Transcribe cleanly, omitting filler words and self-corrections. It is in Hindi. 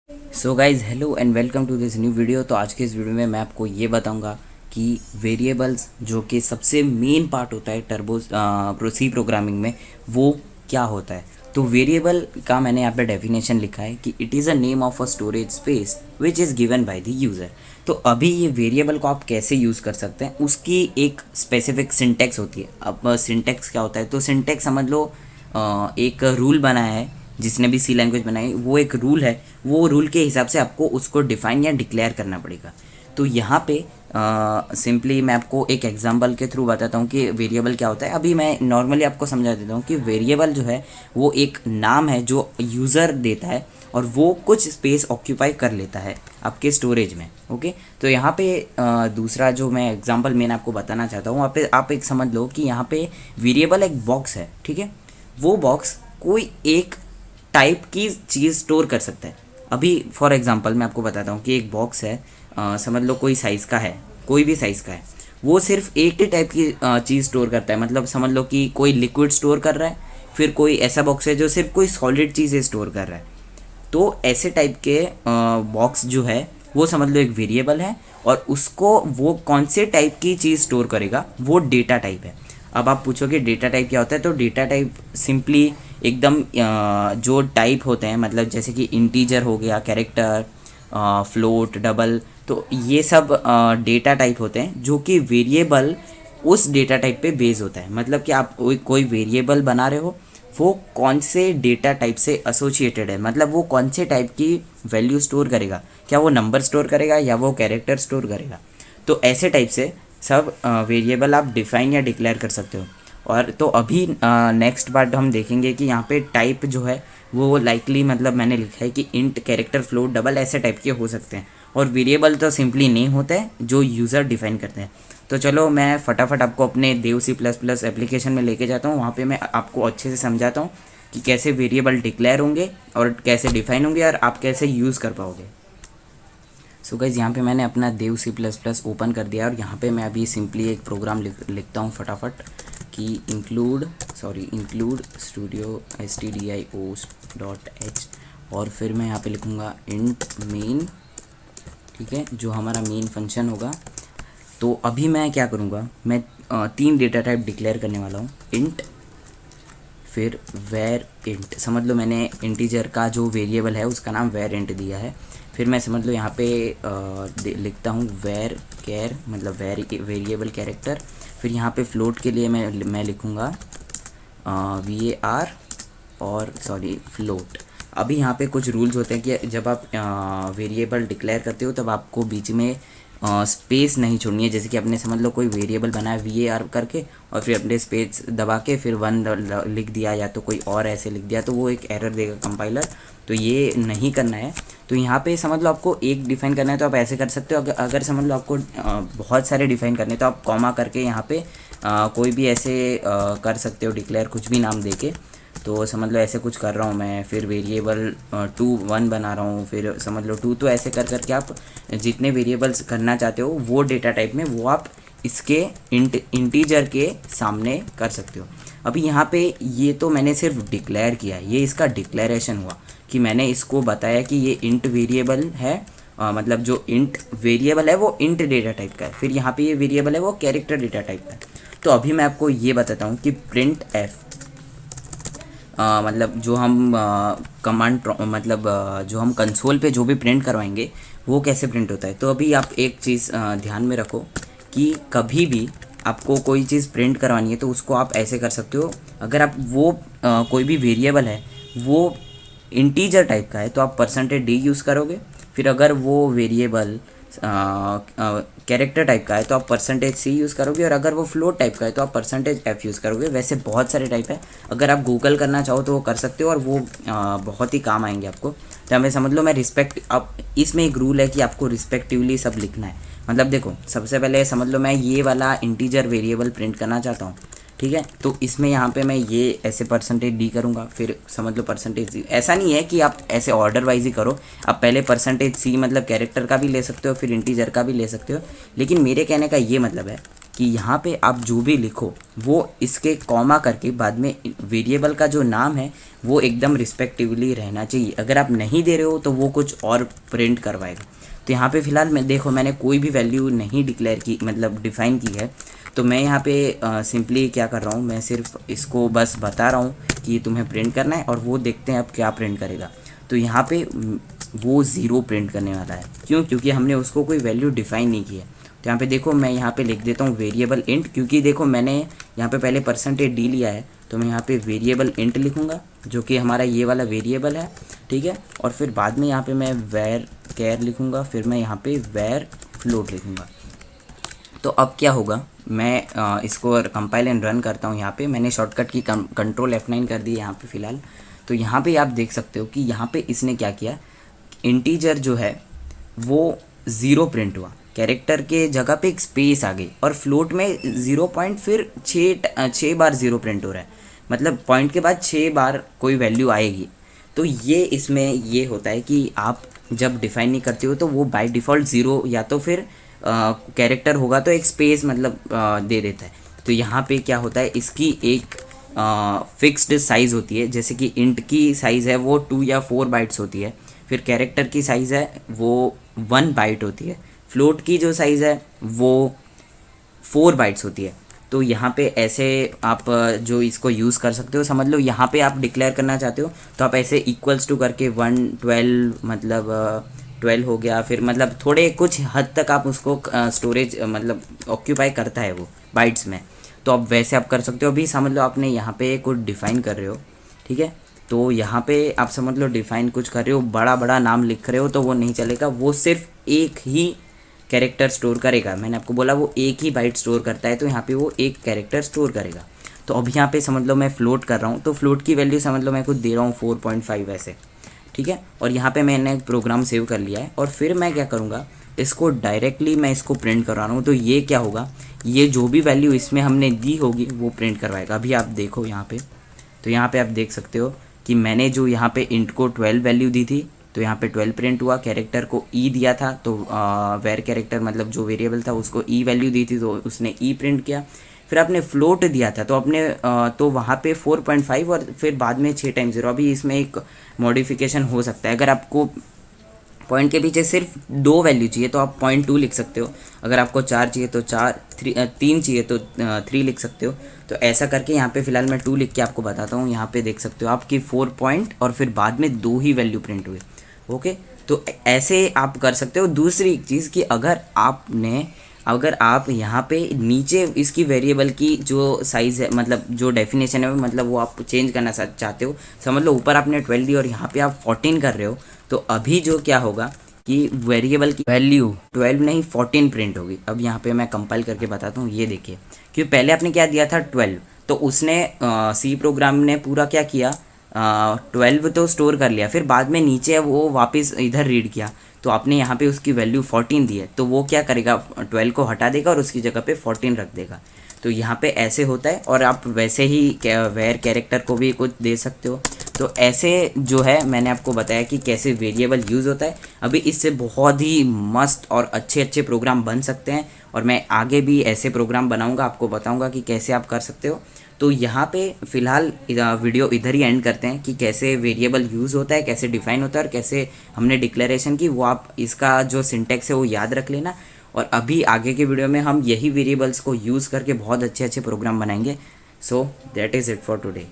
So guys hello and welcome to this new video. तो आज के इस वीडियो में मैं आपको ये बताऊंगा कि वेरिएबल्स जो कि सबसे मेन पार्ट होता है सी प्रोग्रामिंग में, वो क्या होता है। तो वेरिएबल का मैंने यहाँ पे डेफिनेशन लिखा है कि it is a name of a storage space which is given by the user. तो अभी ये वेरिएबल को आप कैसे यूज़ कर सकते हैं, उसकी एक स्पेसिफिक सिंटेक्स होती है। अब सिंटेक्स क्या होता है, तो सिंटेक्स समझ लो एक रूल बनाया है, जिसने भी सी लैंग्वेज बनाई वो एक रूल है, वो रूल के हिसाब से आपको उसको डिफाइन या डिक्लेयर करना पड़ेगा। तो यहाँ पे सिंपली मैं आपको एक एग्जांपल के थ्रू बताता हूँ कि वेरिएबल क्या होता है। अभी मैं नॉर्मली आपको समझा देता हूँ कि वेरिएबल जो है वो एक नाम है जो यूज़र देता है और वो कुछ स्पेस ऑक्यूपाई कर लेता है आपके स्टोरेज में। ओके, तो यहाँ पे दूसरा जो मैं एग्जांपल मैंने आपको बताना चाहता हूँ, वहाँ पे आप एक समझ लो कि यहाँ पे वेरिएबल एक बॉक्स है, ठीक है। वो बॉक्स कोई एक टाइप की चीज़ स्टोर कर सकता है। अभी फॉर एग्जांपल मैं आपको बताता हूँ कि एक बॉक्स है, समझ लो कोई साइज़ का है, कोई भी साइज़ का है, वो सिर्फ एक ही टाइप की चीज़ स्टोर करता है। मतलब समझ लो कि कोई लिक्विड स्टोर कर रहा है, फिर कोई ऐसा बॉक्स है जो सिर्फ कोई सॉलिड चीज़ें स्टोर कर रहा है। तो ऐसे टाइप के बॉक्स जो है वो समझ लो एक वेरिएबल है, और उसको वो कौन से टाइप की चीज़ स्टोर करेगा वो डेटा टाइप है। अब आप पूछोगे डेटा टाइप क्या होता है, तो डेटा टाइप सिंपली एकदम जो टाइप होते हैं, मतलब जैसे कि इंटीजर हो गया, कैरेक्टर, फ्लोट, डबल, तो ये सब डेटा टाइप होते हैं जो कि वेरिएबल उस डेटा टाइप पे बेस होता है। मतलब कि आप कोई वेरिएबल बना रहे हो, वो कौन से डेटा टाइप से एसोसिएटेड है, मतलब वो कौन से टाइप की वैल्यू स्टोर करेगा, क्या वो नंबर स्टोर करेगा या वो कैरेक्टर स्टोर करेगा। तो ऐसे टाइप से सब वेरिएबल आप डिफाइन या डिक्लेयर कर सकते हो। और तो अभी नेक्स्ट पार्ट हम देखेंगे कि यहाँ पे टाइप जो है वो लाइकली, मतलब मैंने लिखा है कि इंट, कैरेक्टर, फ्लोट, डबल ऐसे टाइप के हो सकते हैं, और वेरिएबल तो सिंपली नेम होता है जो यूज़र डिफाइन करते हैं। तो चलो मैं फटाफट आपको अपने देव सी प्लस प्लस एप्लीकेशन में लेके जाता हूँ, वहाँ पे मैं आपको अच्छे से समझाता हूँ कि कैसे वेरिएबल डिक्लेयर होंगे और कैसे डिफाइन होंगे और आप कैसे यूज़ कर पाओगे। सो गाइज़ यहाँ पे मैंने अपना देव सी प्लस प्लस ओपन कर दिया, और यहाँ पे मैं अभी सिंपली एक प्रोग्राम लिखता हूँ फटाफट कि इंक्लूड स्टूडियो stdio.h, और फिर मैं यहाँ पे लिखूँगा इंट मेन, ठीक है, जो हमारा मेन फंक्शन होगा। तो अभी मैं क्या करूँगा, मैं 3 डेटा टाइप डिक्लेयर करने वाला हूँ, इंट, फिर वेर इंट, समझ लो मैंने इंटीजर का जो वेरिएबल है उसका नाम वेर इंट दिया है। फिर मैं समझ लो यहाँ पे लिखता हूँ वेर कैर, मतलब वेरिएबल कैरेक्टर। फिर यहाँ पे फ्लोट के लिए मैं लिखूँगा VAR, और फ्लोट। अभी यहाँ पे कुछ रूल्स होते हैं कि जब आप वेरिएबल डिक्लेयर करते हो तब आपको बीच में स्पेस नहीं छोड़नी है। जैसे कि आपने समझ लो कोई वेरिएबल बनाया VAR करके, और फिर अपने स्पेस दबा के फिर 1 लिख दिया या तो कोई और ऐसे लिख दिया, तो वो एक एरर देगा कंपाइलर। तो ये नहीं करना है। तो यहाँ पे समझ लो आपको एक डिफाइन करना है तो आप ऐसे कर सकते हो। अगर समझ लो आपको बहुत सारे डिफाइन करने हैं तो आप कॉमा करके यहाँ पे कोई भी ऐसे कर सकते हो डिक्लेयर, कुछ भी नाम देके। तो समझ लो ऐसे कुछ कर रहा हूँ मैं, फिर वेरिएबल 2 1 बना रहा हूँ, फिर समझ लो 2, तो ऐसे कर करके आप जितने वेरिएबल्स करना चाहते हो वो डेटा टाइप में, वो आप इसके इंटीजर के सामने कर सकते हो। अभी यहाँ पे ये तो मैंने सिर्फ डिक्लेयर किया, ये इसका डिक्लेरेशन हुआ कि मैंने इसको बताया कि ये इंट वेरिएबल है, मतलब जो इंट वेरिएबल है वो इंट डेटा टाइप का है। फिर यहाँ पे ये वेरिएबल है वो कैरेक्टर डेटा टाइप का है। तो अभी मैं आपको ये बताता हूँ कि प्रिंट एफ, मतलब जो हम कमांड, मतलब जो हम कंसोल पे जो भी प्रिंट करवाएंगे वो कैसे प्रिंट होता है। तो अभी आप एक चीज़ ध्यान में रखो कि कभी भी आपको कोई चीज़ प्रिंट करवानी है तो उसको आप ऐसे कर सकते हो। अगर आप वो कोई भी वेरिएबल है वो इंटीजर टाइप का है तो आप %d यूज़ करोगे। फिर अगर वो वेरिएबल कैरेक्टर टाइप का है तो आप %c यूज़ करोगे, और अगर वो फ्लोट टाइप का है तो आप %f यूज़ करोगे। वैसे बहुत सारे टाइप है, अगर आप गूगल करना चाहो तो वो कर सकते हो, और वो बहुत ही काम आएंगे आपको। तो हमें समझ लो मैं रिस्पेक्ट, अब इसमें एक रूल है कि आपको रिस्पेक्टिवली सब लिखना है। मतलब देखो सबसे पहले समझ लो मैं ये वाला इंटीजर वेरिएबल प्रिंट करना चाहता हूँ, ठीक है। तो इसमें यहाँ पे मैं ये ऐसे %d करूँगा, फिर समझ लो %c। ऐसा नहीं है कि आप ऐसे ऑर्डर वाइज ही करो, आप पहले %c मतलब कैरेक्टर का भी ले सकते हो, फिर इंटीजर का भी ले सकते हो, लेकिन मेरे कहने का ये मतलब है कि यहाँ पे आप जो भी लिखो वो इसके कॉमा करके बाद में वेरिएबल का जो नाम है वो एकदम रिस्पेक्टिवली रहना चाहिए। अगर आप नहीं दे रहे हो तो वो कुछ और प्रिंट करवाएगा। तो यहाँ पे फ़िलहाल मैं देखो मैंने कोई भी वैल्यू नहीं डिक्लेयर की, मतलब डिफ़ाइन की है। तो मैं यहाँ पे सिंपली क्या कर रहा हूँ, मैं सिर्फ इसको बस बता रहा हूँ कि तुम्हें प्रिंट करना है और वो देखते हैं अब क्या प्रिंट करेगा। तो यहाँ पे वो 0 प्रिंट करने वाला है। क्यों? क्योंकि हमने उसको कोई वैल्यू डिफ़ाइन नहीं की है। तो यहाँ पे देखो मैं यहाँ पे लिख देता हूँ वेरिएबल इंट, क्योंकि देखो मैंने यहाँ पे पहले %d लिया है। तो मैं यहाँ पे वेरिएबल इंट लिखूँगा जो कि हमारा ये वाला वेरिएबल है, ठीक है। और फिर बाद में यहाँ पे मैं वैर कैर लिखूँगा, फिर मैं यहाँ पे वैर फ्लोट लिखूँगा। तो अब क्या होगा, मैं इसको कंपाइल एंड रन करता हूँ। यहाँ पे मैंने शॉर्टकट की कंट्रोल F9 कर दी है यहाँ पे फ़िलहाल। तो यहाँ पे आप देख सकते हो कि यहाँ पे इसने क्या किया, इंटीजर जो है वो 0 प्रिंट हुआ, कैरेक्टर के जगह पे एक स्पेस आ गई और फ्लोट में 0 पॉइंट फिर 6 बार 0 प्रिंट हो रहा है, मतलब पॉइंट के बाद 6 बार कोई वैल्यू आएगी। तो ये इसमें ये होता है कि आप जब डिफाइन नहीं करते हो तो वो बाय डिफ़ॉल्ट 0 या तो फिर कैरेक्टर होगा तो एक स्पेस मतलब दे देता है। तो यहाँ पे क्या होता है, इसकी एक फिक्स्ड साइज़ होती है, जैसे कि इंट की साइज़ है वो 2 या 4 बाइट्स होती है, फिर कैरेक्टर की साइज़ है वो 1 बाइट होती है, फ्लोट की जो साइज़ है वो 4 बाइट्स होती है। तो यहाँ पे ऐसे आप जो इसको यूज़ कर सकते हो, समझ लो यहाँ पे आप डिक्लेयर करना चाहते हो तो आप ऐसे इक्वल्स टू करके 112 मतलब 12 हो गया, फिर मतलब थोड़े कुछ हद तक आप उसको स्टोरेज मतलब ऑक्यूपाई करता है वो बाइट्स में। तो अब वैसे आप कर सकते हो। अभी समझ लो आपने यहाँ पे कुछ डिफ़ाइन कर रहे हो, ठीक है। तो यहाँ पे आप समझ लो डिफ़ाइन कुछ कर रहे हो, बड़ा बड़ा नाम लिख रहे हो तो वो नहीं चलेगा, वो सिर्फ एक ही कैरेक्टर स्टोर करेगा। मैंने आपको बोला वो एक ही बाइट स्टोर करता है, तो यहाँ पे वो एक कैरेक्टर स्टोर करेगा। तो अब यहाँ पे समझ लो मैं फ्लोट कर रहा हूँ, तो फ्लोट की वैल्यू समझ लो मैं कुछ दे रहा हूँ 4.5 ऐसे, ठीक है। और यहाँ पे मैंने एक प्रोग्राम सेव कर लिया है और फिर मैं क्या करूँगा, इसको डायरेक्टली मैं इसको प्रिंट करवा रहा हूँ। तो ये क्या होगा, ये जो भी वैल्यू इसमें हमने दी होगी वो प्रिंट करवाएगा। अभी आप देखो यहाँ पे, तो यहाँ पे आप देख सकते हो कि मैंने जो यहाँ पे इंट को 12 वैल्यू दी थी तो यहाँ पे 12 प्रिंट हुआ, कैरेक्टर को ई दिया था तो वेर कैरेक्टर मतलब जो वेरिएबल था उसको ई वैल्यू दी थी तो उसने ई प्रिंट किया। फिर आपने फ्लोट दिया था तो अपने तो वहाँ पे 4.5 और फिर बाद में 6 टाइम 0। अभी इसमें एक मॉडिफिकेशन हो सकता है, अगर आपको पॉइंट के पीछे सिर्फ 2 वैल्यू चाहिए तो आप 0.2 लिख सकते हो, अगर आपको 4 चाहिए तो 4, 3 चाहिए तो 3 लिख सकते हो। तो ऐसा करके यहाँ पे फ़िलहाल मैं 2 लिख के आपको बताता हूँ। यहाँ पे देख सकते हो आपकी 4 पॉइंट और फिर बाद में 2 ही वैल्यू प्रिंट हुए, ओके। तो ऐसे आप कर सकते हो। दूसरी एक चीज़ कि अगर आप यहाँ पे नीचे इसकी वेरिएबल की जो साइज़ है मतलब जो डेफिनेशन है मतलब वो आप चेंज करना चाहते हो, समझ लो ऊपर आपने 12 दी और यहाँ पे आप 14 कर रहे हो, तो अभी जो क्या होगा कि वेरिएबल की वैल्यू 12 नहीं 14 प्रिंट होगी। अब यहाँ पे मैं कंपाइल करके बताता हूँ, ये देखिए, क्योंकि पहले आपने क्या दिया था 12, तो उसने सी प्रोग्राम ने पूरा क्या किया, 12 तो स्टोर कर लिया, फिर बाद में नीचे वो वापस इधर रीड किया तो आपने यहाँ पे उसकी वैल्यू 14 दी है, तो वो क्या करेगा 12 को हटा देगा और उसकी जगह पे 14 रख देगा। तो यहाँ पे ऐसे होता है। और आप वैसे ही वेयर कैरेक्टर को भी कुछ दे सकते हो। तो ऐसे जो है मैंने आपको बताया कि कैसे वेरिएबल यूज़ होता है। अभी इससे बहुत ही मस्त और अच्छे अच्छे प्रोग्राम बन सकते हैं और मैं आगे भी ऐसे प्रोग्राम बनाऊंगा, आपको बताऊंगा कि कैसे आप कर सकते हो। तो यहाँ पे फ़िलहाल वीडियो इधर ही एंड करते हैं कि कैसे वेरिएबल यूज़ होता है, कैसे डिफ़ाइन होता है और कैसे हमने डिक्लेरेशन की, वो आप इसका जो सिंटेक्स है वो याद रख लेना। और अभी आगे के वीडियो में हम यही वेरिएबल्स को यूज़ करके बहुत अच्छे अच्छे प्रोग्राम बनाएंगे। So that is it for today.